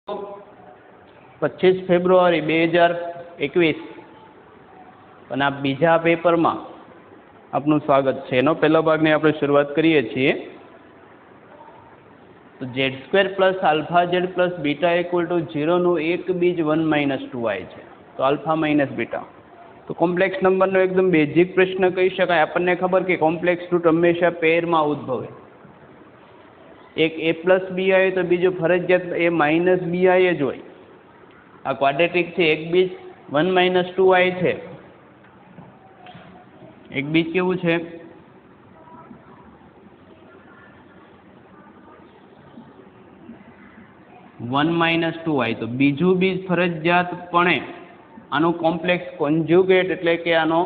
25 ફેબ્રુઆરી 2021 અને આ બીજા પેપરમાં આપનું સ્વાગત છે। એનો પહેલો ભાગની આપણે શરૂઆત કરીએ છીએ। તો z² plus alpha Z plus beta equal to 0નું એક બીજ 1 - 2i છે। તો આલ્ફા માઇનસ બીટા તો કોમ્પ્લેક્સ નંબરનો એકદમ બેઝિક પ્રશ્ન કહી શકાય। આપણને ખબર કે કોમ્પ્લેક્સ રૂટ હંમેશા પેરમાં ઉદ્ભવે। એક a પ્લસ બી આવે તો બીજું ફરજિયાત a માઇનસ બી જ હોય। આ ક્વાડ્રેટિક છે, એક બીજ 1 - 2i છે। એક બીજ કેવું છે? -1 - 2i। તો બીજું બીજ ફરજિયાતપણે આનું કોમ્પ્લેક્સ કોન્જ્યુગેટ એટલે કે આનો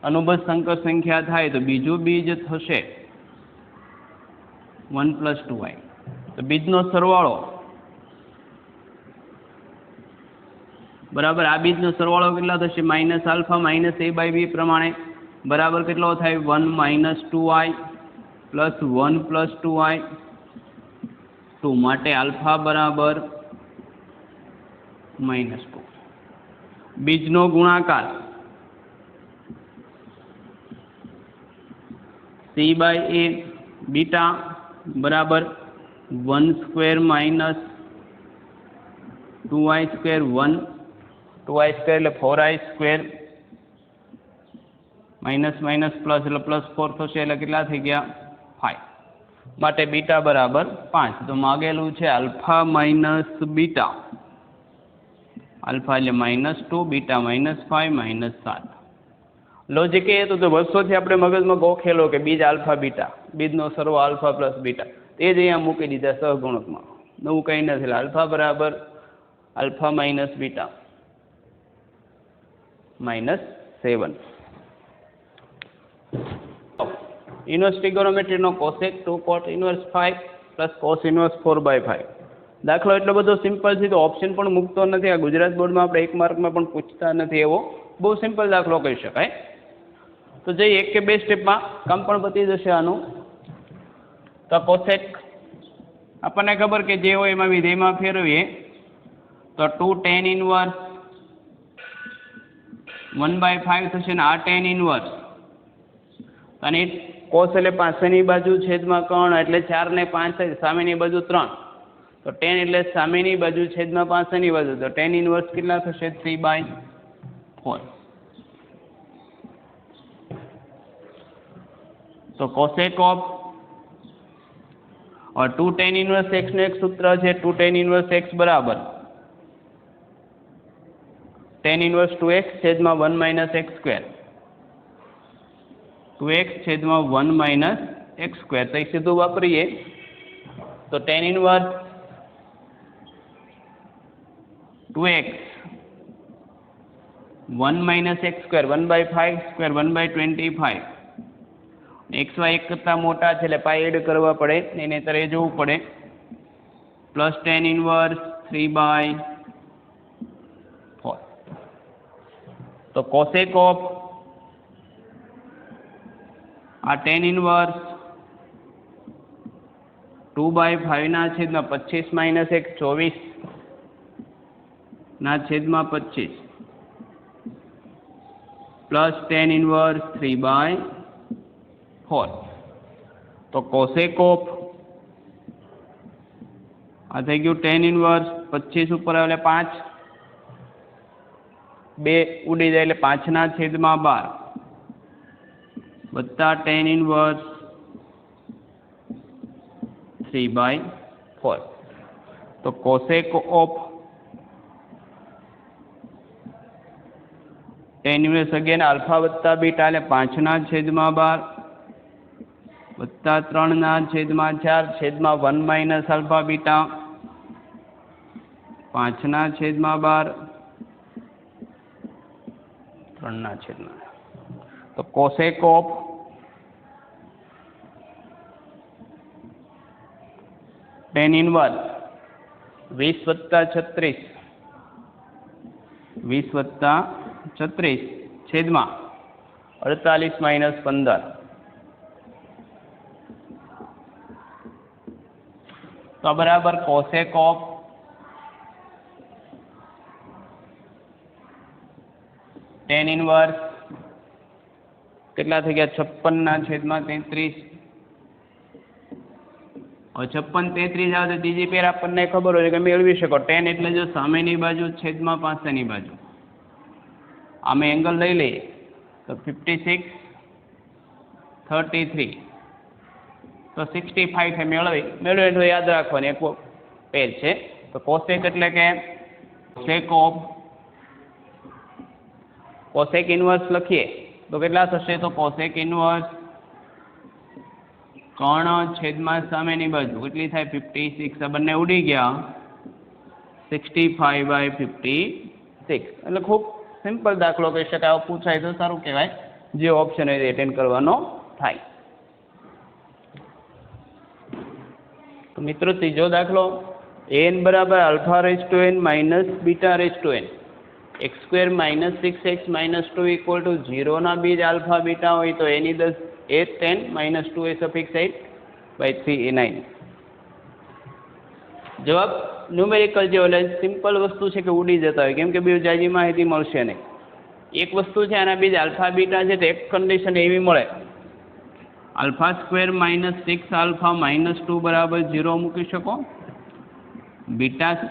અનુબંધ સંકર સંખ્યા થાય તો બીજું બીજ થશે 1 + 2i। તો બીજનો સરવાળો બરાબર, આ બીજનો સરવાળો કેટલા થશે? માઇનસ આલ્ફા માઇનસ a/b પ્રમાણે બરાબર કેટલો થાય? 1 - 2i પ્લસ 1 + 2i 2 માટે આલ્ફા બરાબર -2। બીજનો ગુણાકાર c/a બીટા બરાબર 1² - 2i² 1 2i² એટલે 4i² માઇનસ માઇનસ પ્લસ એટલે +4 થશે એટલે કેટલા થઈ ગયા? 5 માટે બીટા બરાબર 5। તો માગેલું છે આલ્ફા માઇનસ બીટા। આલ્ફા એટલે -2, બીટા -5 -7। લોજિક એ હતું તો વર્ષોથી આપણે મગજમાં ગોખેલો કે બીજ આલ્ફા બીટા, બીજનો સરવાળો આલ્ફા પ્લસ બીટા, એ જ અહીંયા મૂકી દીધા સહગુણકમાં। નવું કંઈ નથી। આલ્ફા બરાબર આલ્ફા માઇનસ બીટા -7। ઇન્વર્સ ટ્રિગોનોમેટ્રીનો cosec 2 cot inverse 5 plus cos inverse 4/5। દાખલો એટલો બધો સિમ્પલ છે તો ઓપ્શન પણ મૂકતો નથી। આ ગુજરાત બોર્ડમાં આપણે 1 માર્કમાં પણ પૂછતા નથી, એવો બહુ સિમ્પલ દાખલો કહી શકાય। તો જઈએ 1 કે 2 સ્ટેપમાં, કામ પણ પતી જશે આનું। તો કોસેક આપણને ખબર કે જે હોય એમાં વિધેયમાં ફેરવીએ તો 2 tan ઇન્વર્સ 1/5 થશે ને આ tan ઇન્વર્સ અને કોસ એટલે પાછળની બાજુ છેદમાં કર્ણ એટલે 4 ને 5 સામેની બાજુ 3, તો tan એટલે સામેની બાજુ છેદમાં પાછળની બાજુ, તો tan ઇન્વર્સ કેટલા થશે? 3/4। તો cosec of 2 tan inverse x નું એક સૂત્ર છે 2 tan ઇન્વર્સ x બરાબર tan ઇન્વર્સ 2x છેદમાં 1 - x², 2x છેદમાં 1 - x²। તો એ સીધું વાપરીએ તો tan inverse 2x 1 - x² 1/5² 1/25। xy એક કરતાં મોટા છે એટલે પાઈ એડ કરવા પડે, એને તરે જોવું પડે, પ્લસ tan ઇન્વર્સ 3/4। તો કોસેક ઓફ આ tan ઇન્વર્સ 2/5 ના છેદમાં 25 - x 24 ના છેદમાં 25 પ્લસ tan ઇન્વર્સ 3/4। તો કોસેક ઓફ આ થઈ ગયું tan ઇન્વર્સ 25 ઉપર આવે એટલે 5, 2 ઉડી જાય એટલે 5 ના છેદમાં 12 વત્તા tan ઇન્વર્સ 3/4। તો cosec of tan inverse again alpha વત્તા બીટા એટલે 5 ના છેદમાં 12 વત્તા 3 ના છેદમાં 4 છેદમાં 1 - આલ્ફા બીટા 5 ના છેદમાં 12 3 ના છેદમાં। તો કોસેક ઓફ tan ઇન્વર્સ 20 + 36 20 + 36 છેદમાં 48 - 15। તો બરાબર કોસેક ઓફ ટેન ઇનવર્સ કેટલા થઈ ગયા 56/33. હવે 56 33 આવે તો ત્રીજી પેર આપણને ખબર હોય કે મેળવી શકો. ટેન એટલે જો સામેની બાજુ છેદમાં પાસેની બાજુ. અમે એંગલ લઈ લઈએ તો 56/33 તો 65 થાય. મેળવે તો યાદ રાખવાની એક પેર છે. તો કોસેક એટલે કે કોસેક ઇનવર્સ લખીએ તો કેટલા થશે? તો કોસેક ઇનવર્સ કર્ણ છેદમાં સામેની બાજુ કેટલી થાય? 56. આ બંને ઉડી ગયા 65/56. એટલે ખૂબ સિમ્પલ દાખલો કહી શકાય. આવો પૂછાય તો સારું કહેવાય. જે ઓપ્શન હોય એટેન્ડ કરવાનો થાય. તો મિત્રો ત્રીજો દાખલો an બરાબર α⁴n minus β⁴n x² - 6x - 2 = 0 ના બીજ આલ્ફા બીટા હોય તો એની 10 a10 - 2a8/3a9. જવાબ ન્યુમેરિકલ જે એટલે સિમ્પલ વસ્તુ છે કે ઉડી જતા હોય, કેમ કે બીજું જાજી માહિતી મળશે નહીં. એક વસ્તુ છે આના બીજ આલ્ફા બીટા છે તો એક કન્ડિશન એવી મળે α² - 6α - 2 બરાબર 0 મૂકી શકો. β² -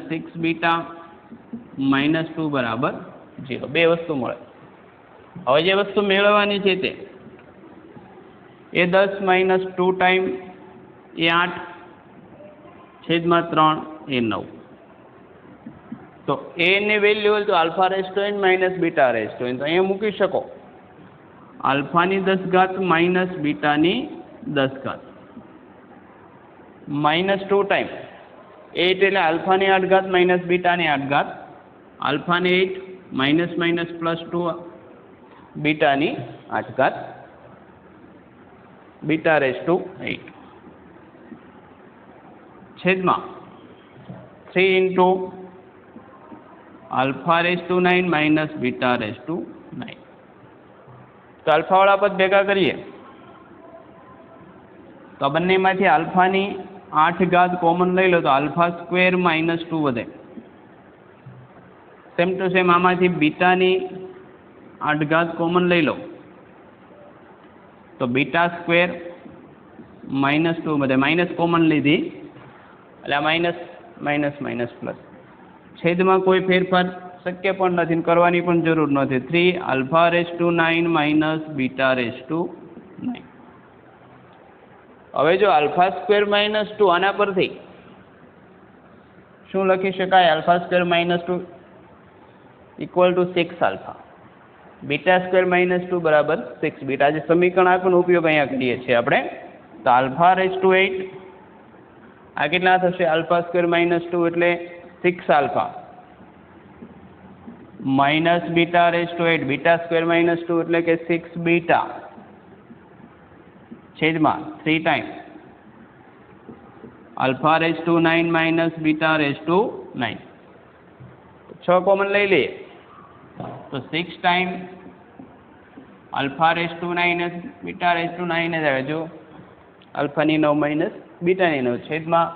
6β -2 બરાબર 0. બે વસ્તુ મળે. હવે જે વસ્તુ મેળવવાની છે તે એ 10 - 2 ટાઈમ એ 8 છેદમાં 3 એ 9. તો એ ની વેલ્યુ હોય તો α⁴n - β⁴ તો અહીંયા મૂકી શકો આલ્ફાની 10 ઘાત માઇનસ બીટાની 10 ઘાત -2 ટાઈમ 8 એટલે આલ્ફાની 8 ઘાત માઇનસ બીટાની 8 ઘાત આલ્ફાની 8 +2 બીટાની 8 ઘાત β⁴ છેદમાં 3 × α⁹ - β⁹ તો આલ્ફાવાળા પદ ભેગા કરીએ તો આ બંનેમાંથી આલ્ફાની 8 ઘાત કોમન લઈ લો તો α² - 2 વધે. સેમ ટુ સેમ આમાંથી બીટાની 8 ઘાત કોમન લઈ લો તો β² - 2 વધે. માઇનસ કોમન લીધી એટલે આ માઇનસ પ્લસ. છેદમાં કોઈ ફેરફાર શક્ય પણ નથી ને કરવાની પણ જરૂર નથી. 3α⁹ - β⁹. હવે જો α² - 2 આના પરથી શું લખી શકાય? α² - 2 = 6α. β² - 2 બરાબર 6 બીટા. જે સમીકરણ આપણનો ઉપયોગ અહીંયા કરીએ છીએ આપણે. તો α⁸ આ કેટલા થશે? α² - 2 એટલે 6α માઇનસ β⁴ β² - 2 એટલે કે 6 બીટા છેદમાં 3 ટાઈમ α⁴ - β⁴. 6 કોમન લઈ લઈએ તો 6 ટાઈમ α⁴ β⁴ જ આવે. જો આલ્ફાની 9 માઇનસ બીટાની 9 છેદમાં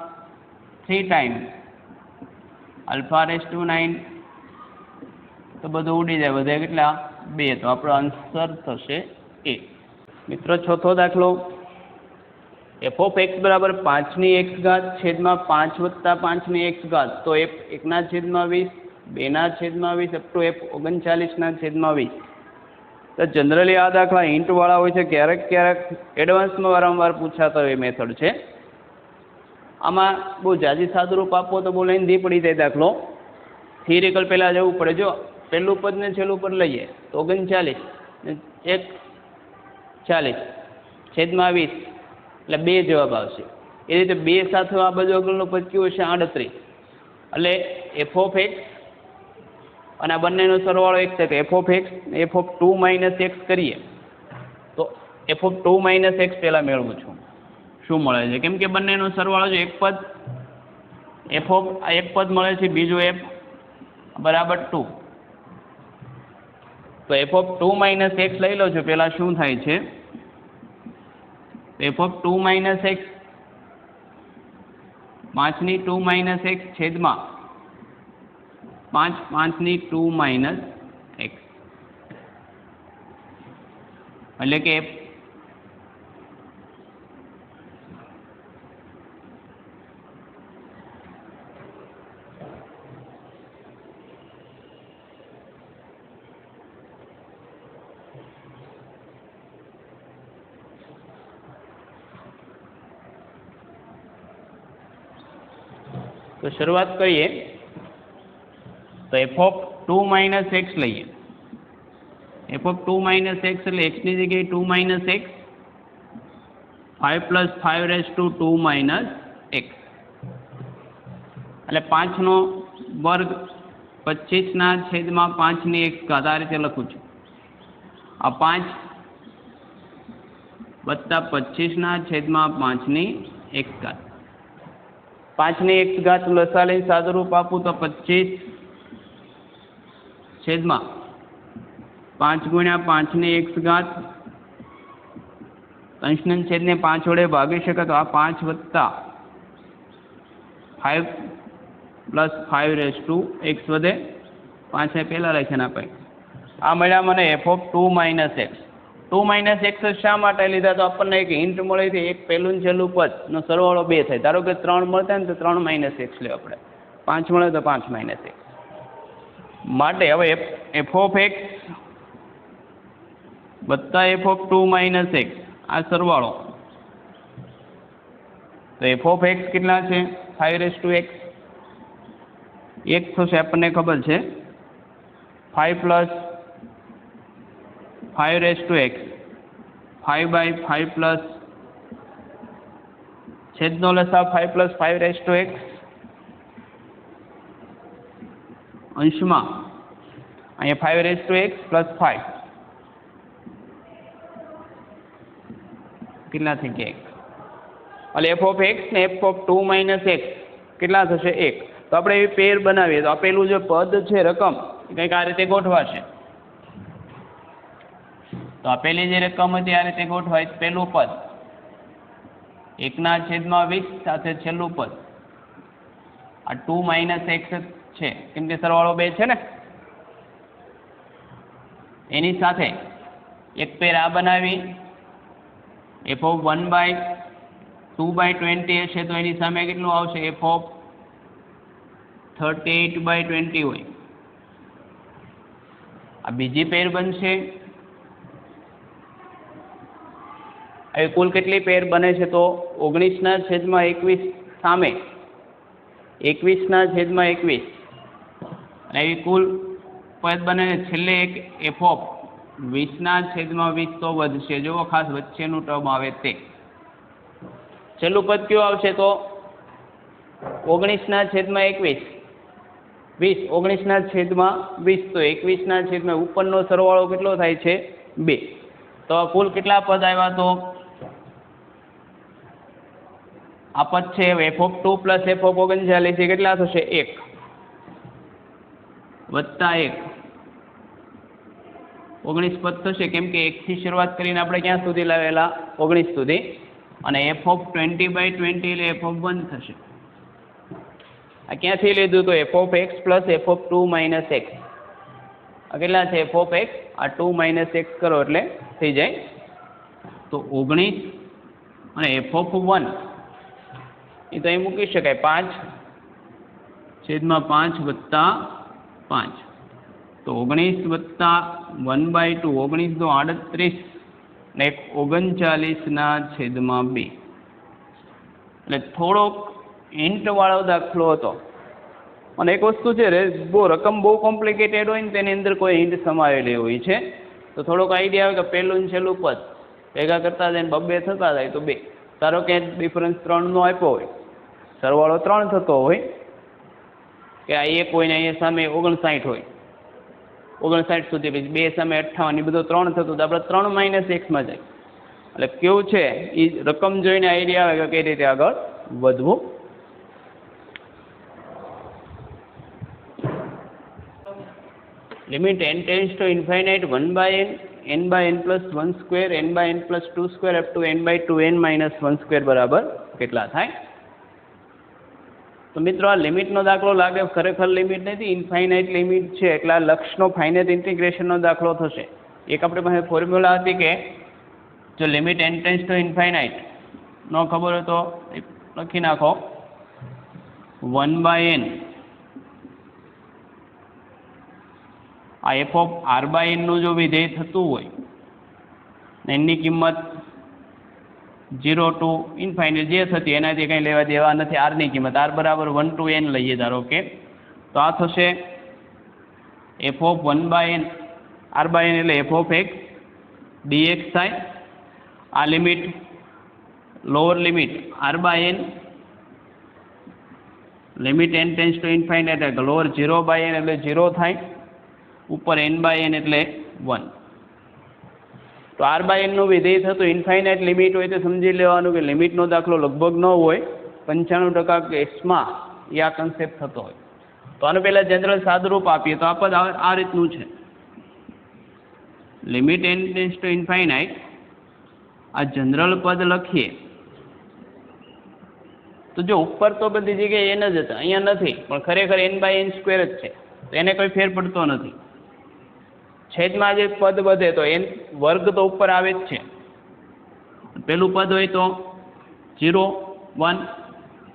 3 ટાઈમ α⁴ તો બધું ઉડી જાય. વધે કેટલા? 2. તો આપણો આન્સર થશે A. મિત્રો ચોથો દાખલો f(x) બરાબર 5x છેદમાં 5 + 5x તો f 1/20 2/20 અપ ટુ f 39/20. તો જનરલી આ દાખલા હિન્ટવાળા હોય છે. ક્યારેક એડવાન્સમાં વારંવાર પૂછાતા હોય મેથડ છે. આમાં બહુ જાજી સાદુરૂપ આપો તો બહુ લેન્ધી પડી જાય દાખલો. થિયરિકલ પહેલાં જવું પડે. જો પહેલું પદ ને છેલ્લું પદ લઈએ તો 39 ને 1/40 છેદમાં 20 એટલે 2 જવાબ આવશે. એ રીતે 2 સાથે આ બાજુ આગળનું પદ કયું હશે? 38. એટલે f(x) અને આ બંનેનો સરવાળો એક છે કે f(x) f(2 - x) કરીએ તો f(2 - x) પહેલાં મેળવું છું. શું મળે છે? કેમ કે બંનેનો સરવાળો છે. એક પદ એક પદ મળે છે, બીજું f બરાબર 2. તો f(2 - x) લઈ લો છો. પહેલાં શું થાય છે? f(2 - x) 5(2 - x) છેદમાં 5 5(2 - x). એટલે કે तो शुरुआत करिए तो f(2 - x) લઈએ f(2 - x) એટલે x ની જગ્યાએ 2 - x 5 + 5^2 - x એટલે 5 નો વર્ગ 25 ના છેદમાં 5 ની 1 ઘાત આ રીતે લખું છું આ 5 વત્તા 25 ના છેદમાં 5 ની 1 ઘાત 5 ની 1 ઘાત લસા લઈને સાદુરૂપ આપું તો 25 છેદમાં 5 ગુણ્યા 5 ની 1 ઘાત અંશને છેદને 5 વડે ભાગી શકે તો આ 5 વત્તા 5 + 5^x વધે 5 એ પહેલાં લખ્યા આપણે આ મળ્યા મને f(2 - x) 2 - x શા માટે લીધા તો આપણને એક હિન્ટ મળી હતી એક પહેલું ને છેલ્લું પદનો સરવાળો 2 થાય ધારો કે 3 મળતા ને તો 3 - x લે આપણે 5 મળે તો 5 - x માટે હવે f(x) વત્તા f(2 - x) આ સરવાળો તો f(x) કેટલા છે 5^x 1 થશે આપણને ખબર છે 5 + 5^x 5/5 છેદનો લસા 5 + 5^x અંશમાં અહીંયા 5^x + 5 કેટલા થઈ ગયા 1 એટલે f(x) ને f(2 - x) કેટલા થશે 1 તો આપણે એવી પેર બનાવીએ તો આપેલું જે પદ છે રકમ કંઈક આ રીતે ગોઠવાશે તો આપેલી જે રકમ હતી આ રીતે ગોઠવાય પહેલું પદ 1/20 સાથે છેલ્લું પદ આ 2 - x છે કેમ કે સરવાળો 2 છે ને એની સાથે એક પેર આ બનાવી f(1/2/20) હશે તો એની સામે કેટલું આવશે f(38/20) હોય આ બીજી પેર બનશે હવે કુલ કેટલી પેર બને છે તો 19/21 સામે 21/21 અને એવી કુલ પદ બને ને છેલ્લે એક f(20/20) તો વધશે જો ખાસ વચ્ચેનું ટર્મ આવે તે છેલ્લું પદ કયું આવશે તો 19/21 19/20 તો 21/20 ઉપરનો સરવાળો કેટલો થાય છે 2 તો કુલ કેટલા પદ આવ્યા તો આ પદ છે f(2 + f(39) કેટલા થશે 1 વત્તા 1 19 પદ થશે કેમ કે 1 થી શરૂઆત કરીને આપણે ક્યાં સુધી લાવેલા 19 સુધી અને f(20/20) એટલે f(1) થશે આ ક્યાંથી લીધું તો f(x + f(2 - x) આ કેટલા છે f(x) આ 2 - x કરો એટલે થઈ જાય તો 19 અને f(1) એ તો અહીં મૂકી શકાય 5/5 વત્તા 5 તો 19 વત્તા 1/2 19 તો 38 ને 39/2 એટલે થોડોક હિન્ટ વાળો દાખલો હતો અને એક વસ્તુ છે રકમ બહુ કોમ્પ્લિકેટેડ હોય ને તેની અંદર કોઈ હિન્ટ સમાવેલી હોય છે તો થોડોક આઈડિયા આવે કે પહેલું ને છેલ્લું પદ ભેગા કરતા જાય ને 2 થતા જાય તો 2 ધારો કે ડિફરન્સ 3 નો આપ્યો હોય સરવાળો 3 થતો હોય કે આ 1 હોય ને અહીંયા સામે 59 હોય 59 સુધી પછી 2 સામે 58 એ બધો 3 થતો તો આપણે 3 - x માં જાય એટલે કેવું છે એ રકમ જોઈને આઈડિયા આવે કે કઈ રીતે આગળ વધવું limit n → ∞ 1/n n/n + 1² n/n + 2² up to n/2n - 1² બરાબર કેટલા થાય તો મિત્રો આ લિમિટનો દાખલો લાગે ખરેખર લિમિટ નથી ઇન્ફાઇનાઇટ લિમિટ છે એટલે આ લક્ષનો ફાઇનાઇટ ઇન્ટિગ્રેશનનો દાખલો થશે એક આપણી પાસે ફોર્મ્યુલા હતી કે જો limit n tends to infinite ન ખબર હોય તો લખી નાખો 1/n આ એફ ઓફ આર બાય એનનું જો વિધેય થતું હોય એની કિંમત 0 ટુ ઇન્ફાઇનાઇટ જે થતી એનાથી કંઈ લેવા દેવા નથી આરની કિંમત આર બરાબર 1 to n લઈએ ધારો કે તો આ થશે F of 1/n R by N એટલે એફ ઓફ એક્સ ડીએક્સ થાય આ limit lower limit R by N limit n tends to infinite એટલે લોઅર 0/n એટલે 0 થાય ઉપર n/n એટલે 1 તો આર બાય એનનું વિધેય થતું ઇન્ફાઇનાઇટ લિમિટ હોય તો સમજી લેવાનું કે લિમિટનો દાખલો લગભગ ન હોય 95% કેસમાં એ આ કન્સેપ્ટ થતો હોય તો આનું પહેલાં જનરલ સાદુરૂપ આપીએ તો આ પદ આ રીતનું છે limit n tends to infinite આ જનરલ પદ લખીએ તો જો ઉપર તો બધી જગ્યાએ n જ હતા અહીંયા નથી પણ ખરેખર n/n² જ છે તો એને કોઈ ફેર પડતો નથી છેદમાં જે પદ વધે તો n વર્ગ તો ઉપર આવે જ છે પેલું પદ હોય તો 0 1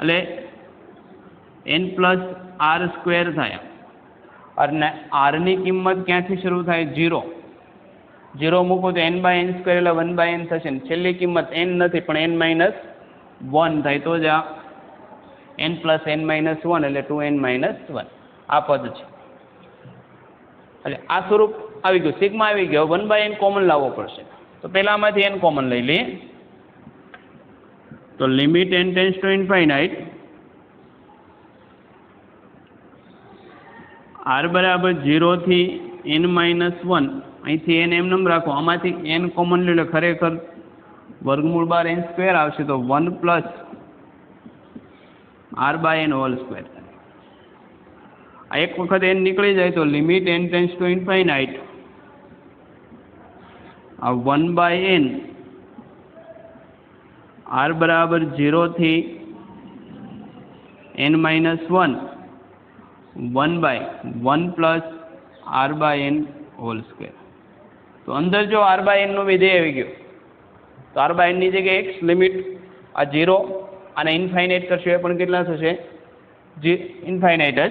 એટલે n+r² થાય અને આરની કિંમત ક્યાંથી શરૂ થાય 0 મૂકો તો n/n² એટલે 1/n થશે ને છેલ્લી કિંમત n નથી પણ n-1 થાય તો જ આ n+n-1 એટલે 2n-1 આ પદ છે એટલે આ સ્વરૂપ આવી ગયું સિગ્મા આવી ગયો 1/n કોમન લાવવો પડશે તો પહેલા આમાંથી n કોમન લઈ લઈએ તો limit n tends to infinite r બરાબર 0 થી n-1 અહીંથી n એમ રાખો આમાંથી n કોમન લઈ લે ખરેખર વર્ગમૂળ બાર n² આવશે તો 1 + r/n² આ એક વખત n નીકળી જાય તો limit n tends to infinite આ 1/n r બરાબર 0 થી n-1 1/1 + r/n² તો અંદર જો r/n નું વિધેય આવી ગયું તો r/n ની જગ્યાએ x લિમિટ આ 0 અને ઇન્ફાઇનાઇટ કરશે પણ કેટલા થશે જે ઇન્ફાઇનાઇટ જ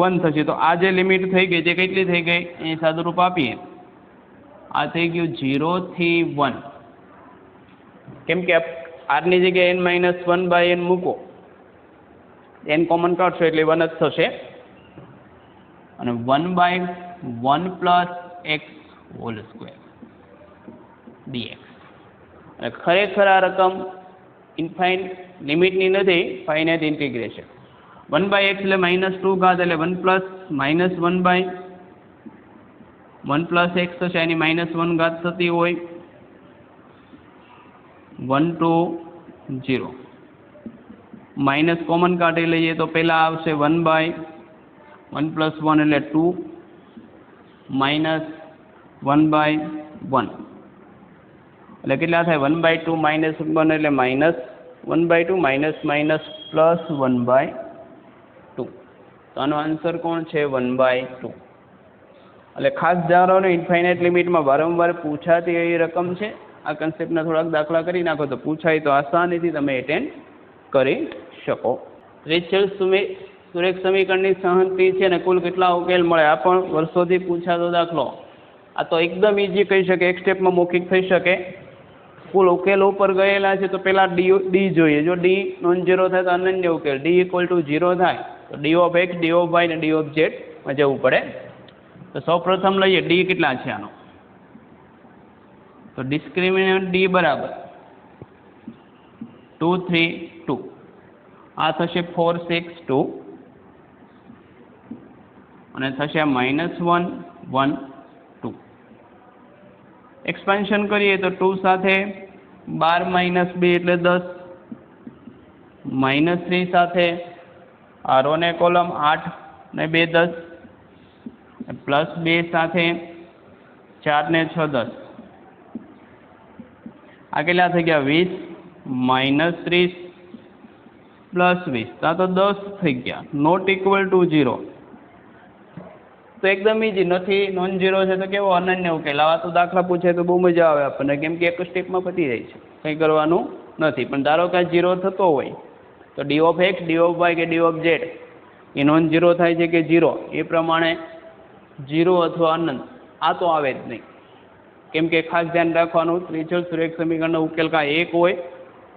1 થશે તો આ જે લિમિટ થઈ ગઈ તે કેટલી થઈ ગઈ એ સાદુરૂપ આપીએ આ થઈ ગયું 0 થી 1 કેમ કે r ની જગ્યાએ n-1/n મૂકો n કોમન કાઢશો એટલે 1 જ થશે અને 1/1 + x² dx અને ખરેખર આ રકમ ઇન્ફાઇનાઇટ લિમિટની નથી ફાઇનાઇટ ઇન્ટિગ્રેશન 1/x એટલે -2 ઘાત એટલે 1 + x થશે એની -1 ઘાત થતી હોય 1 to 0 માઇનસ કોમન કાઢી લઈએ તો પહેલાં આવશે 1/1 + 1 એટલે 2 -1/1 એટલે કેટલા થાય 1/2 - 1 એટલે -1/2 +1/2 તો આનો આન્સર કોણ છે 1/2 એટલે ખાસ ધારો ને ઇન્ફાઇનાઇટ લિમિટમાં વારંવાર પૂછાતી એવી રકમ છે આ કન્સેપ્ટના થોડાક દાખલા કરી નાખો તો પૂછાય તો આસાનીથી તમે એટેન્ડ કરી શકો રેચલ સુરેખ સમીકરણની સહનતિ છે ને કુલ કેટલા ઉકેલ મળે આ પણ વર્ષોથી પૂછાતો દાખલો આ તો એકદમ ઇઝી કહી શકે એક સ્ટેપમાં મૌખિક થઈ શકે કુલ ઉકેલ ઉપર ગયેલા છે તો પહેલાં ડી જોઈએ જો ડી નોન ઝીરો થાય તો અનન્ય ઉકેલ ડી = 0 થાય તો D of X D of Y ને ડી ઓફ ઝેડમાં જવું પડે તો સૌપ્રથમ લઈએ ડી કેટલા છે આનો તો ડિસ્ક્રિમિનન્ટ ડી બરાબર 2 3 2 આ થશે 4 6 2 અને થશે -1 1 2 એક્સપાન્શન કરીએ તો 2 સાથે 12 - 2 એટલે 10 -3 સાથે આ રો ને કોલમ 8 ને 2 10 +2 સાથે 4 ને 6 10 આ કેટલા થઈ ગયા 20 -30 +20 તો આ તો 10 થઈ ગયા નોટ ઇક્વલ ટુ 0 તો એકદમ ઇઝી, નથી નોન ઝીરો છે તો કેવો અનન્ય ઉકેલ. આવા તો દાખલા પૂછે તો બહુ મજા આવે આપણને, કેમ કે એક સ્ટેપમાં પતી જાય છે, કંઈ કરવાનું નથી. પણ ધારો કે આ ઝીરો થતો હોય તો D of X, D of Y કે ડી ઓફ ઝેડ એ નોન ઝીરો થાય છે કે ઝીરો, એ પ્રમાણે ઝીરો અથવા અનંત આ તો આવે જ નહીં. કેમ કે ખાસ ધ્યાન રાખવાનું, ત્રિચલ સુરેખ સમીકરણનો ઉકેલ કાં એક હોય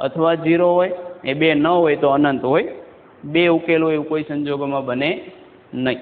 અથવા ઝીરો હોય, એ બે ન હોય તો અનંત હોય. બે ઉકેલ હોય એવું કોઈ સંજોગોમાં બને નહીં.